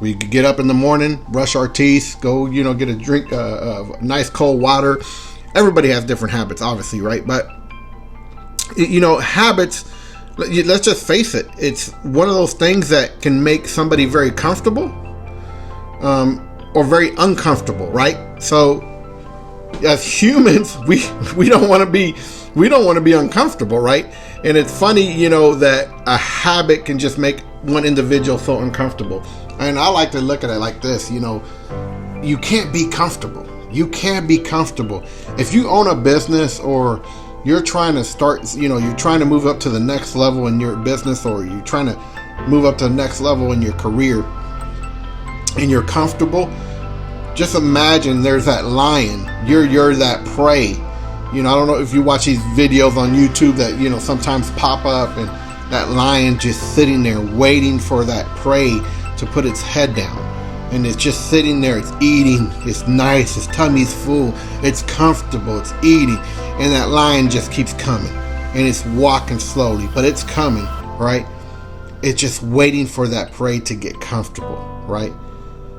We could get up in the morning, brush our teeth, go, get a drink, nice cold water. Everybody has different habits, obviously, right? But, habits, let's just face it. It's one of those things that can make somebody very comfortable or very uncomfortable, right? So as humans, we don't want to be uncomfortable, right? And it's funny, that a habit can just make one individual so uncomfortable. And I like to look at it like this, you can't be comfortable. You can't be comfortable. If you own a business or you're trying to start, you're trying to move up to the next level in your business, or you're trying to move up to the next level in your career, and you're comfortable, just imagine there's that lion. You're that prey. I don't know if you watch these videos on YouTube that, sometimes pop up, and that lion just sitting there waiting for that prey to put its head down. And it's just sitting there, it's eating, it's nice, its tummy's full, it's comfortable, it's eating. And that lion just keeps coming. And it's walking slowly, but it's coming, right? It's just waiting for that prey to get comfortable, right?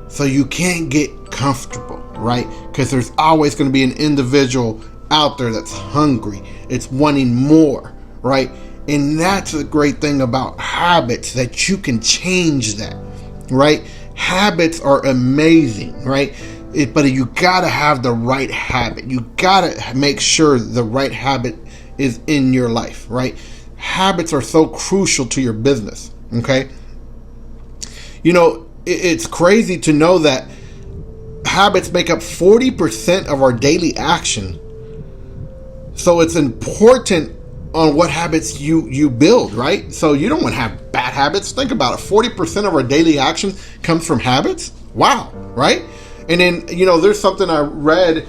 So you can't get comfortable, right? Because there's always going to be an individual out there that's hungry. It's wanting more, right? And that's the great thing about habits, that you can change that, right? Habits are amazing, right? But you gotta have the right habit. You gotta make sure the right habit is in your life, right? Habits are so crucial to your business, okay? It's crazy to know that habits make up 40% of our daily action. So it's important on what habits you build, right? So you don't want to have bad habits. Think about it. 40% of our daily action comes from habits. Wow, right? And then, there's something I read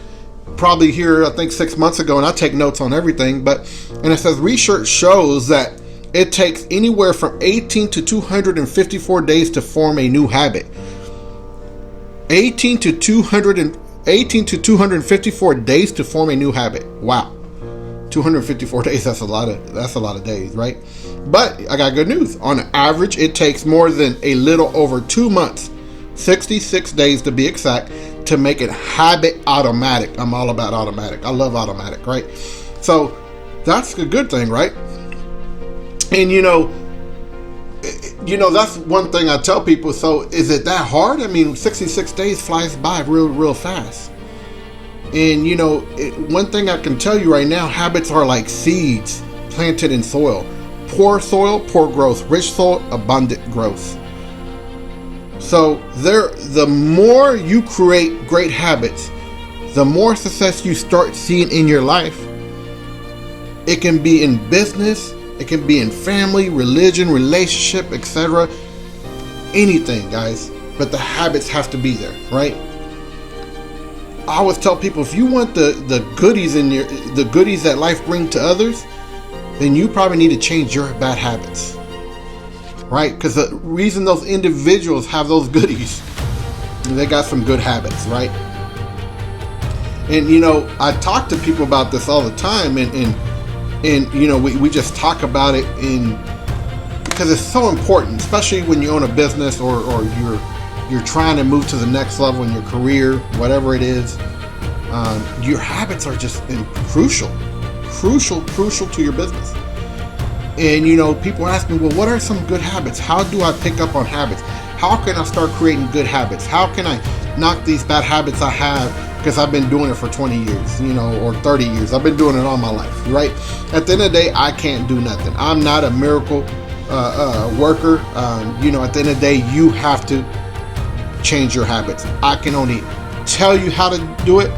probably here, I think 6 months ago, and I take notes on everything, and it says research shows that it takes anywhere from 18 to 254 days to form a new habit. 18 to 254 days to form a new habit. Wow. 254 days, that's a lot of days, right? But I got good news. On average, it takes more than a little over 2 months, 66 days to be exact, to make it habit automatic. I'm all about automatic. I love automatic, right? So that's a good thing, right? And that's one thing I tell people. So is it that hard? I mean, 66 days flies by real fast. And one thing I can tell you right now, habits are like seeds planted in soil. Poor soil, poor growth. Rich soil, abundant growth. So the more you create great habits, the more success you start seeing in your life. It can be in business, it can be in family, religion, relationship, etc. Anything, guys. But the habits have to be there, right? I always tell people, if you want the goodies the goodies that life brings to others, then you probably need to change your bad habits, right? Because the reason those individuals have those goodies, they got some good habits, right? And I talk to people about this all the time, and we just talk about it because it's so important, especially when you own a business or you're trying to move to the next level in your career, whatever it is. Your habits are just crucial to your business. And people ask me, well, what are some good habits? How do I pick up on habits? How can I start creating good habits? How can I knock these bad habits I have? Because I've been doing it for 20 years, or 30 years. I've been doing it all my life, right? At the end of the day, I can't do nothing. I'm not a miracle worker. At the end of the day, you have to change your habits. I can only tell you how to do it,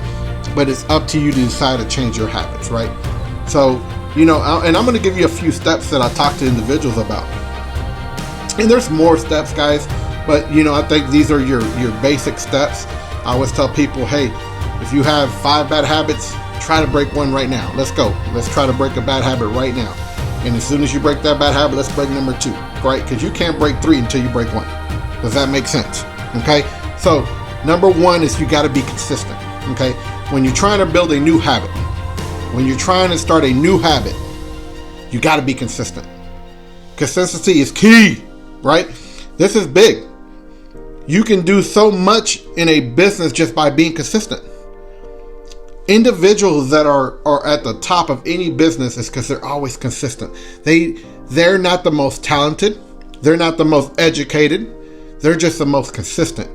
but it's up to you to decide to change your habits, right? So, and I'm going to give you a few steps that I talk to individuals about. And there's more steps, guys, but I think these are your basic steps. I always tell people, hey, if you have 5 bad habits, try to break one right now. Let's go. Let's try to break a bad habit right now. And as soon as you break that bad habit, let's break number 2, right? Because you can't break 3 until you break 1. Does that make sense? Okay? So, number 1 is you got to be consistent. Okay? When you're trying to build a new habit, when you're trying to start a new habit, you got to be consistent. Consistency is key, right? This is big. You can do so much in a business just by being consistent. Individuals that are at the top of any business is because they're always consistent. They're not the most talented. They're not the most educated. They're just the most consistent.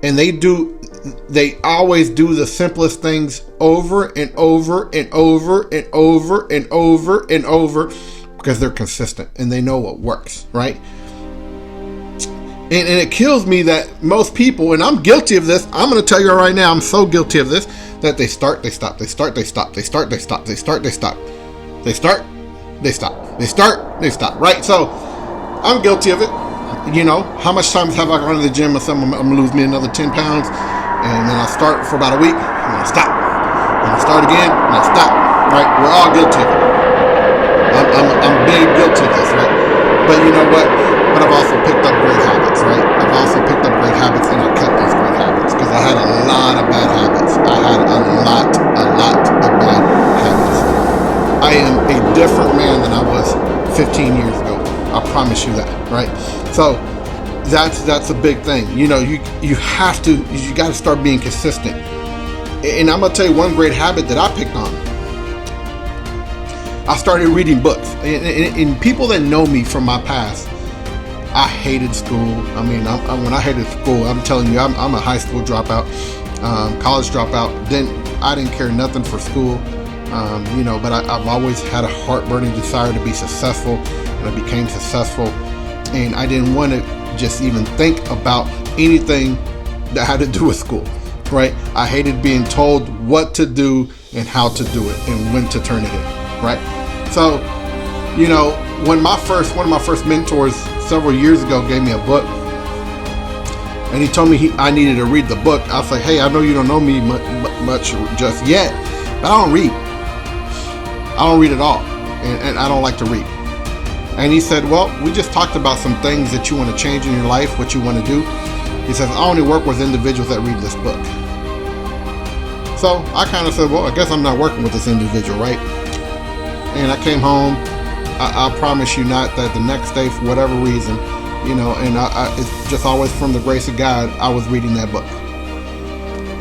And they always do the simplest things over and over and over and over and over and over because they're consistent and they know what works, right? And it kills me that most people, and I'm guilty of this, I'm going to tell you right now, I'm so guilty of this, that they start, they stop, they start, they stop, they start, they stop, they start, they stop, they start, they stop, they start, they stop, right? So I'm guilty of it. You know, how much times have I gone to the gym and I'm going to lose me another 10 pounds, and then I start for about a week, and I stop, and I start again, and I stop, right? We're all guilty of it. I'm big guilty of this, right? But you know what? But I've also picked up great habits, right? I've also picked up great habits, and I kept those great habits because I had a lot of bad habits. I had a lot of bad habits. I am a different man than I was 15 years ago. I promise you that, right? So that's a big thing. You know, you got to start being consistent. And I'm gonna tell you one great habit that I picked on. I started reading books, and people that know me from my past, I hated school. I mean, when I hated school, I'm telling you, I'm a high school dropout, college dropout. I didn't care nothing for school, you know. But I've always had a heart-burning desire to be successful, and I became successful. And I didn't want to just even think about anything that had to do with school, right? I hated being told what to do and how to do it and when to turn it in, right? So, you know, when one of my first mentors several years ago gave me a book, and he told me I needed to read the book. I was like, hey, I know you don't know me much just yet, but I don't read. I don't read at all, and I don't like to read. And he said, well, we just talked about some things that you want to change in your life, what you want to do. He says, I only work with individuals that read this book. So I kind of said, well, I guess I'm not working with this individual, right? And I came home. I promise you not that the next day, for whatever reason, you know, and it's just always from the grace of God, I was reading that book.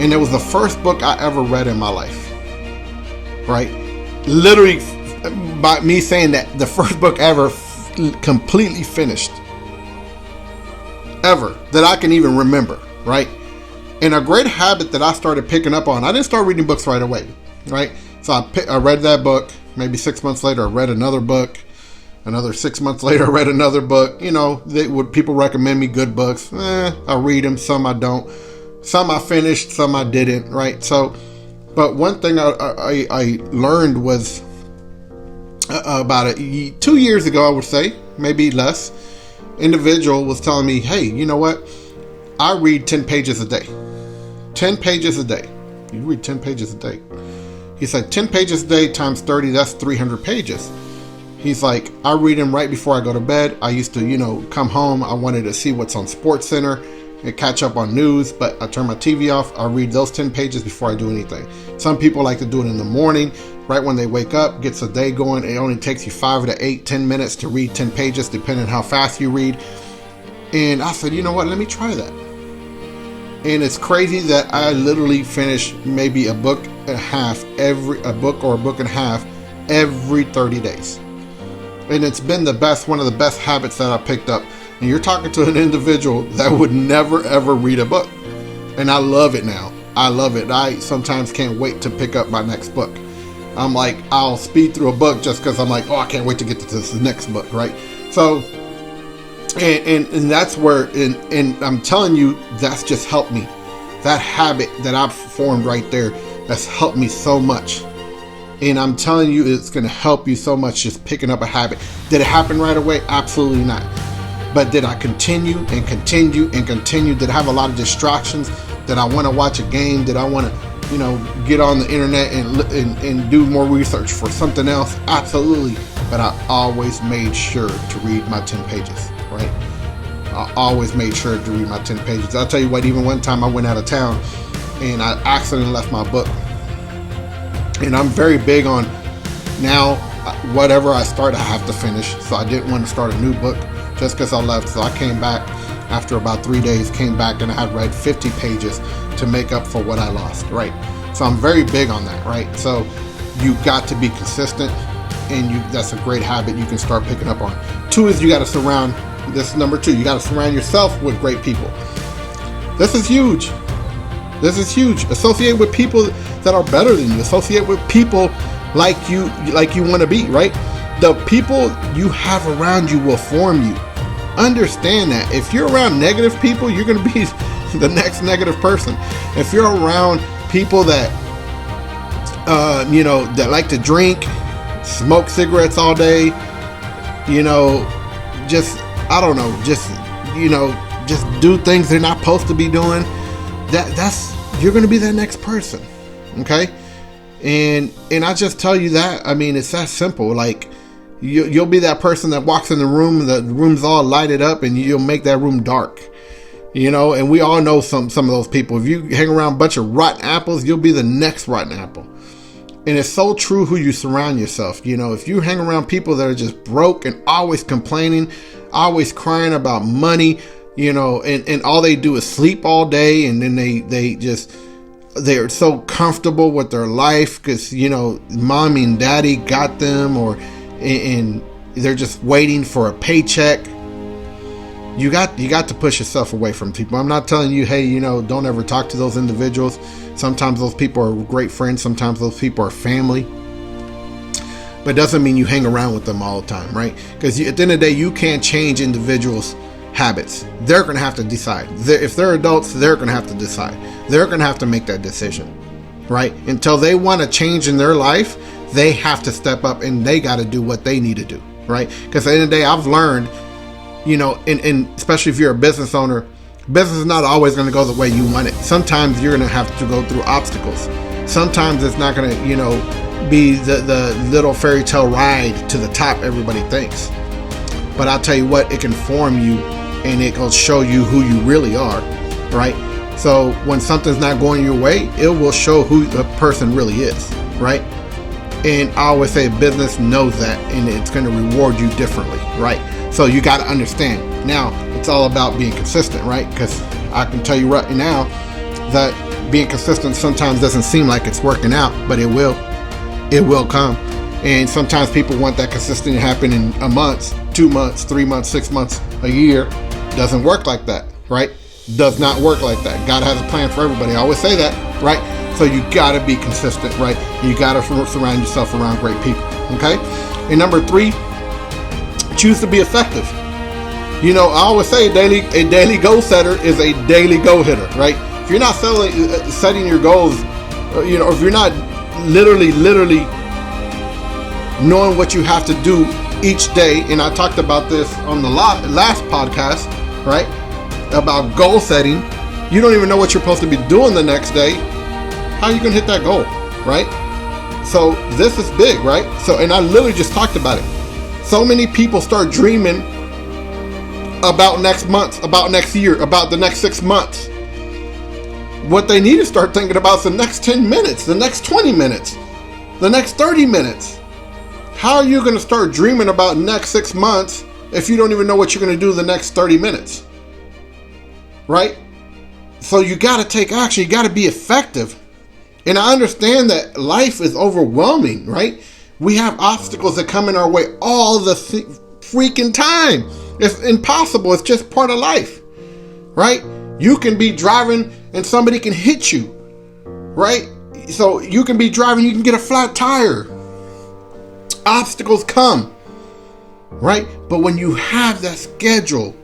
And it was the first book I ever read in my life, right? Literally, by me saying that, the first book ever completely finished, ever, that I can even remember, right? And a great habit that I started picking up on, I didn't start reading books right away, right? So I read that book. Maybe 6 months later, I read another book. Another 6 months later, I read another book. You know, people recommend me good books. I read them, some I don't. Some I finished, some I didn't, right? So, but one thing I learned was about it 2 years ago, I would say, maybe less. Individual was telling me, hey, you know what? I read 10 pages a day. 10 pages a day. You read 10 pages a day. He said 10 pages a day times 30, that's 300 pages. He's like, I read them right before I go to bed. I used to, you know, come home. I wanted to see what's on Sports Center and catch up on news, but I turn my TV off. I read those 10 pages before I do anything. Some people like to do it in the morning, right when they wake up, gets the day going. It only takes you 5 to 8, 10 minutes to read 10 pages, depending on how fast you read. And I said, you know what, let me try that. And it's crazy that I literally finish maybe a book and a half every 30 days. And it's been one of the best habits that I picked up. And you're talking to an individual that would never ever read a book. And I love it now. I love it. I sometimes can't wait to pick up my next book. I'm like, I'll speed through a book just because I'm like, oh, I can't wait to get to this next book, right? So, and that's where, and I'm telling you, that's just helped me. That habit that I've formed right there, that's helped me so much. And I'm telling you, it's going to help you so much just picking up a habit. Did it happen right away? Absolutely not. But did I continue and continue and continue? Did I have a lot of distractions? Did I want to watch a game? Did I want to, you know, get on the internet and do more research for something else? Absolutely. But I always made sure to read my 10 pages, right? I always made sure to read my 10 pages. I'll tell you what, even one time I went out of town and I accidentally left my book. And I'm very big on now, whatever I start, I have to finish. So I didn't want to start a new book just because I left. So I came back after about 3 days, came back and I had read 50 pages to make up for what I lost, right? So I'm very big on that, right? So you got to be consistent, and that's a great habit you can start picking up on. 2 is you got to surround, this is number 2, you got to surround yourself with great people. This is huge. This is huge. Associate with people that are better than you. Associate with people like you want to be, right? The people you have around you will form you. Understand that. If you're around negative people, you're going to be the next negative person. If you're around people that, that like to drink, smoke cigarettes all day, just do things they're not supposed to be doing, you're going to be that next person. Okay. And I just tell you that, I mean, it's that simple. Like, you'll be that person that walks in the room's all lighted up, and you'll make that room dark, and we all know some of those people. If you hang around a bunch of rotten apples, you'll be the next rotten apple. And it's so true who you surround yourself. If you hang around people that are just broke and always complaining, always crying about money, and all they do is sleep all day, and then they're so comfortable with their life because, mommy and daddy got them, and they're just waiting for a paycheck. You got to push yourself away from people. I'm not telling you, hey, don't ever talk to those individuals. Sometimes those people are great friends. Sometimes those people are family. But it doesn't mean you hang around with them all the time, right? Because at the end of the day, you can't change individuals' habits. They're going to have to decide. If they're adults, they're going to have to decide. They're going to have to make that decision, right? Until they want to change in their life, they have to step up, and they got to do what they need to do, right? Because at the end of the day, I've learned, and especially if you're a business owner, business is not always going to go the way you want it. Sometimes you're going to have to go through obstacles. Sometimes it's not going to, be the little fairy tale ride to the top everybody thinks. But I'll tell you what, it can form you, and it will show you who you really are, right? So when something's not going your way, it will show who the person really is, right? And I always say business knows that, and it's going to reward you differently, right? So you got to understand. Now, it's all about being consistent, right? Because I can tell you right now that being consistent sometimes doesn't seem like it's working out, but it will. It will come. And sometimes people want that consistency to happen in a month, 2 months, 3 months, 6 months, a year. Doesn't work like that, right? Does not work like that. God has a plan for everybody. I always say that, right? So you got to be consistent, right? You got to surround yourself around great people, okay? And number 3, choose to be effective. I always say a daily goal setter is a daily goal hitter, right? If you're not setting your goals, if you're not literally knowing what you have to do each day, and I talked about this on the last podcast, right? About goal setting. You don't even know what you're supposed to be doing the next day. How are you going to hit that goal, right? So this is big, right? So, and I literally just talked about it. So many people start dreaming about next month, about next year, about the next 6 months. What they need to start thinking about is the next 10 minutes, the next 20 minutes, the next 30 minutes. How are you going to start dreaming about next 6 months if you don't even know what you're going to do the next 30 minutes? Right? So you got to take action. You got to be effective. And I understand that life is overwhelming, right? We have obstacles that come in our way all the freaking time. It's impossible. It's just part of life, right? You can be driving and somebody can hit you, right? So you can be driving, you can get a flat tire. Obstacles come, right? But when you have that schedule,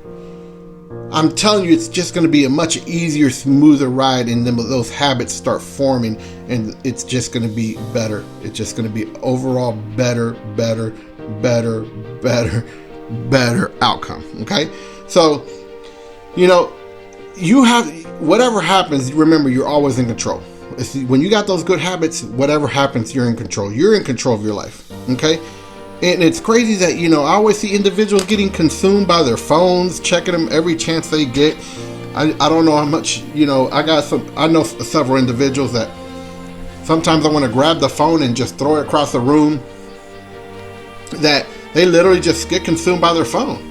I'm telling you, it's just going to be a much easier, smoother ride, and then those habits start forming, and it's just going to be better. It's just going to be overall better outcome. Okay, so you have, whatever happens, remember, you're always in control. When you got those good habits, whatever happens, you're in control. You're in control of your life. Okay. And it's crazy that, I always see individuals getting consumed by their phones, checking them every chance they get. I don't know how much, I know several individuals that sometimes I want to grab the phone and just throw it across the room, that they literally just get consumed by their phone.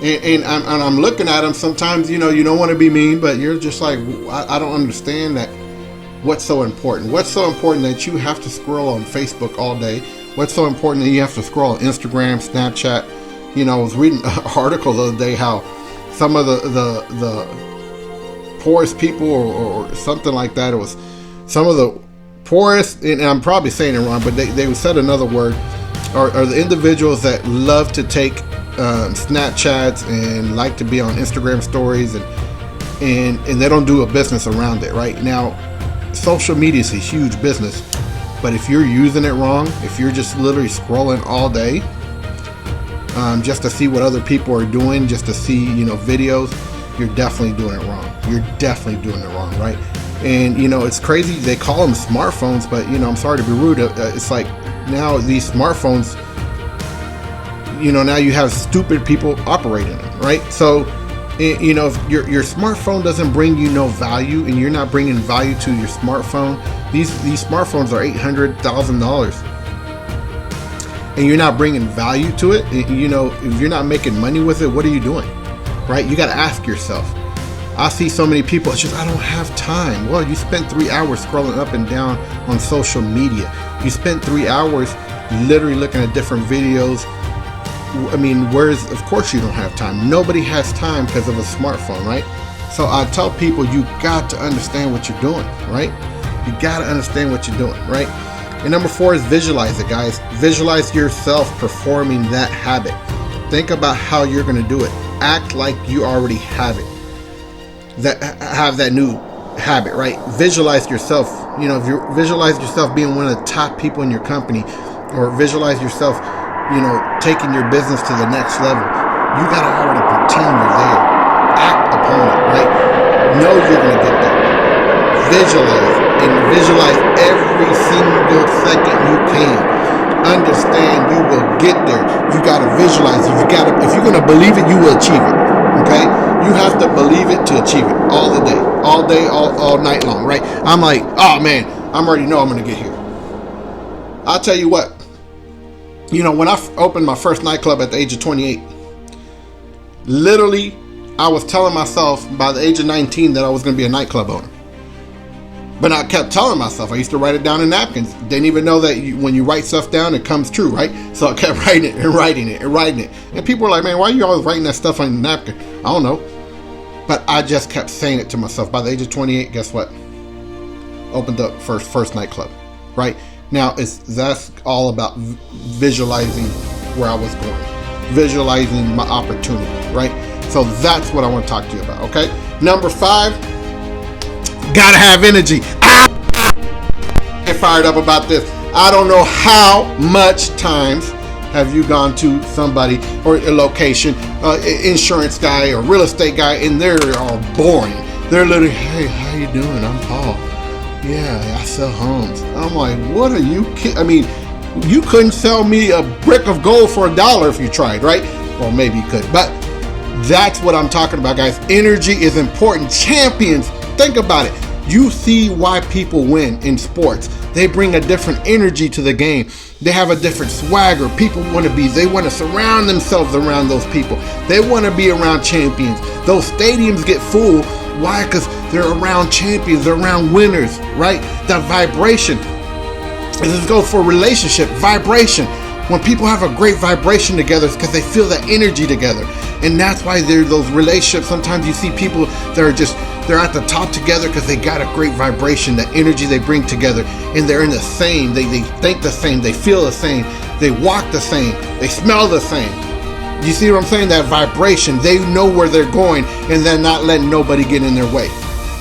And I'm looking at them. Sometimes, you don't want to be mean, but you're just like, I don't understand that. What's so important? What's so important that you have to scroll on Facebook all day? What's so important that you have to scroll on Instagram, Snapchat? I was reading an article the other day how some of the poorest people or something like that, it was some of the poorest, and I'm probably saying it wrong, but they said another word, are the individuals that love to take Snapchats and like to be on Instagram stories, and they don't do a business around it. Right now, social media is a huge business, but if you're using it wrong, if you're just literally scrolling all day just to see what other people are doing, just to see videos, you're definitely doing it wrong. You're definitely doing it wrong, right? And it's crazy, they call them smartphones, but I'm sorry to be rude, it's like now these smartphones, now you have stupid people operating them, right? So if your smartphone doesn't bring you no value, and you're not bringing value to your smartphone, these smartphones are $800,000, and you're not bringing value to it, if you're not making money with it, what are you doing, right? You got to ask yourself. I see so many people, it's just, I don't have time. Well, you spent 3 hours scrolling up and down on social media. You spent 3 hours literally looking at different videos. Of course you don't have time. Nobody has time because of a smartphone, right? So I tell people, you got to understand what you're doing, right? You got to understand what you're doing, right? And number 4 is visualize it, guys. Visualize yourself performing that habit. Think about how you're going to do it. Act like you already have it. Have that new habit, right? Visualize yourself. If you visualize yourself being one of the top people in your company, or visualize yourself taking your business to the next level, you gotta already pretend you're there. Act upon it, right? Know you're gonna get there. Visualize every single second you can. Understand you will get there. You gotta visualize it. If you're gonna believe it, you will achieve it. Okay? You have to believe it to achieve it all day, all night long, right? I'm like, oh man, I already know I'm gonna get here. I'll tell you what. When I opened my first nightclub at the age of 28, literally, I was telling myself by the age of 19 that I was going to be a nightclub owner. But I kept telling myself, I used to write it down in napkins. Didn't even know that when you write stuff down, it comes true, right? So I kept writing it and writing it and writing it. And people were like, man, why are you always writing that stuff on your napkin? I don't know. But I just kept saying it to myself. By the age of 28, guess what? Opened up first nightclub, right? Now, that's all about visualizing where I was going, visualizing my opportunity, right? So that's what I want to talk to you about, okay? Number 5, gotta have energy. Get fired up about this. I don't know how much times have you gone to somebody or a location, insurance guy or real estate guy, and they're all boring. They're literally, hey, how you doing? I'm Paul. Yeah, I sell homes. I'm like, what are you kidding? You couldn't sell me a brick of gold for $1 if you tried, right? Well, maybe you could, but that's what I'm talking about, guys. Energy is important. Champions, think about it. You see why people win in sports. They bring a different energy to the game. They have a different swagger. People they want to surround themselves around those people. They want to be around champions. Those stadiums get full. Why? Because they're around champions, they're around winners, right? That vibration. This goes for relationship, vibration. When people have a great vibration together, it's because they feel that energy together. And that's why there's those relationships. Sometimes you see people that are they're at the top together because they got a great vibration, that energy they bring together. And they're in the same, they think the same, they feel the same, they walk the same, they smell the same. You see what I'm saying? That vibration, they know where they're going, and they're not letting nobody get in their way.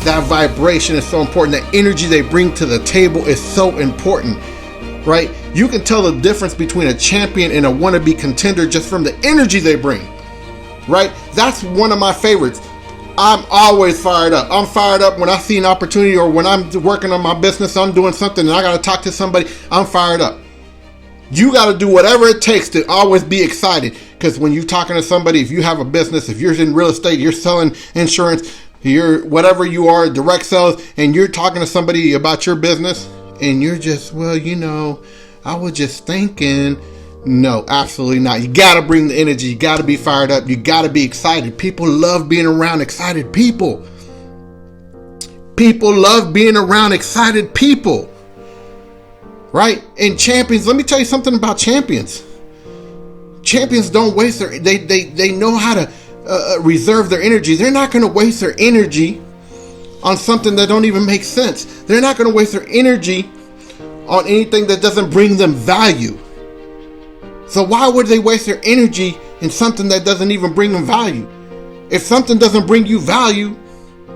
That vibration is so important. That energy they bring to the table is so important, right? You can tell the difference between a champion and a wannabe contender just from the energy they bring, right? That's one of my favorites. I'm always fired up. I'm fired up when I see an opportunity, or when I'm working on my business, I'm doing something and I got to talk to somebody, I'm fired up. You got to do whatever it takes to always be excited. Because when you're talking to somebody, if you have a business, if you're in real estate, you're selling insurance, you're whatever you are, direct sales, and you're talking to somebody about your business, and you're just, I was just thinking, No, absolutely not. You got to bring the energy. You got to be fired up. You got to be excited. People love being around excited people. People love being around excited people. Right? And champions, let me tell you something about champions. Champions don't waste their, they know how to reserve their energy. They're not going to waste their energy on something that don't even make sense. They're not going to waste their energy on anything that doesn't bring them value. So why would they waste their energy in something that doesn't even bring them value? If something doesn't bring you value,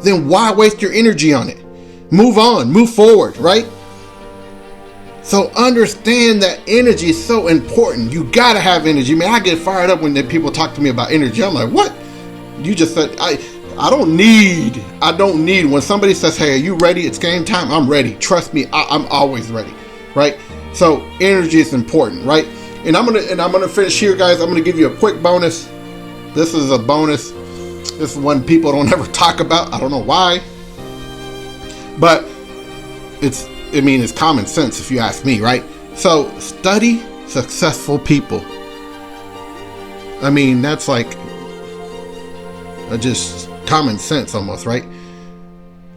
then why waste your energy on it? Move on, move forward, right? So understand that energy is so important. You gotta have energy. Man, I get fired up when people talk to me about energy. I'm like, what? You just said, I don't need, when somebody says, hey, are you ready? It's game time. I'm ready. Trust me, I'm always ready, right? So energy is important, right? And I'm gonna finish here, guys. I'm gonna give you a quick bonus. This is a bonus. This is one people don't ever talk about. I don't know why, but it's common sense if you ask me, right? So study successful people. I mean, that's like just common sense almost, right?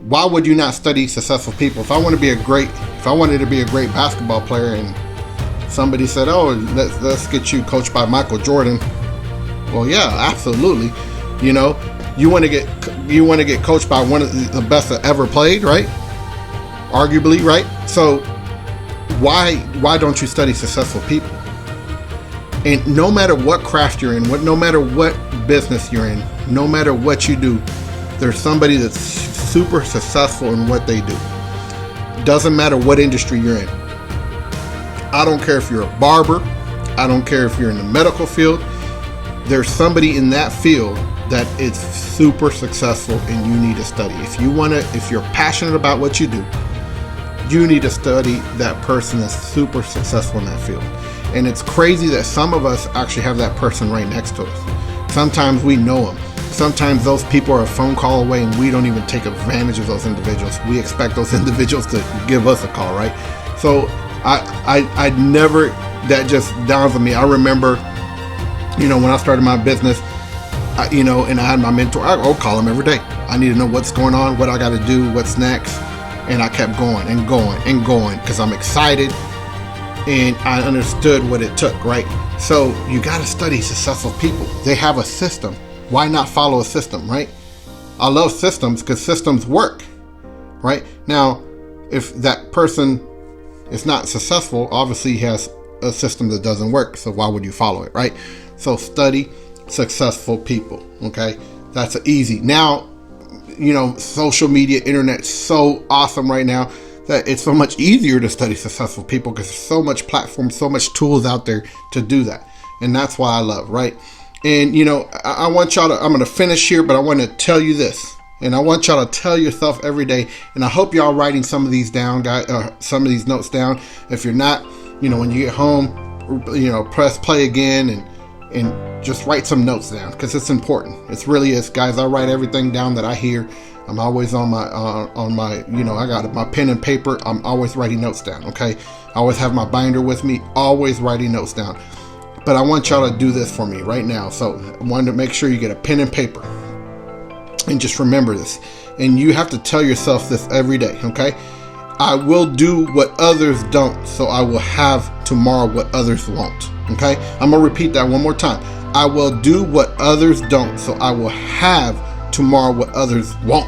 Why would you not study successful people? If I wanted to be a great basketball player and somebody said, oh, let's get you coached by Michael Jordan. Well, yeah, absolutely. You know, you want to get coached by one of the best that ever played, right? Arguably, right? So why don't you study successful people? And no matter what craft you're in, no matter what business you're in, no matter what you do, there's somebody that's super successful in what they do. Doesn't matter what industry you're in. I don't care if you're a barber. I don't care if you're in the medical field. There's somebody in that field that is super successful and you need to study. If you're passionate about what you do, you need to study that person that's super successful in that field. And it's crazy that some of us actually have that person right next to us. Sometimes we know them. Sometimes those people are a phone call away and we don't even take advantage of those individuals. We expect those individuals to give us a call, right? So I never, that just dawns on me. I remember, when I started my business, and I had my mentor, I would call him every day. I need to know what's going on, what I got to do, what's next. And I kept going and going and going because I'm excited and I understood what it took, right? So you got to study successful people. They have a system. Why not follow a system, right? I love systems because systems work, right? Now, if that person is not successful, obviously he has a system that doesn't work. So why would you follow it, right? So study successful people, okay? That's easy. Now, social media, internet, so awesome right now that it's so much easier to study successful people because there's so much platforms, so much tools out there to do that. And that's why I love, right? And, I want y'all to, I'm going to finish here, but I want to tell you this. And I want y'all to tell yourself every day. And I hope y'all writing some of these down, guys, some of these notes down. If you're not, when you get home, press play again and just write some notes down because it's important. It really is, guys. I write everything down that I hear. I'm always on my, I got my pen and paper. I'm always writing notes down. Okay. I always have my binder with me, always writing notes down. But I want y'all to do this for me right now. So I wanted to make sure you get a pen and paper and just remember this. And you have to tell yourself this every day. Okay. I will do what others don't, so I will have tomorrow what others won't. Okay. I'm going to repeat that one more time. I will do what others don't, so I will have tomorrow what others won't.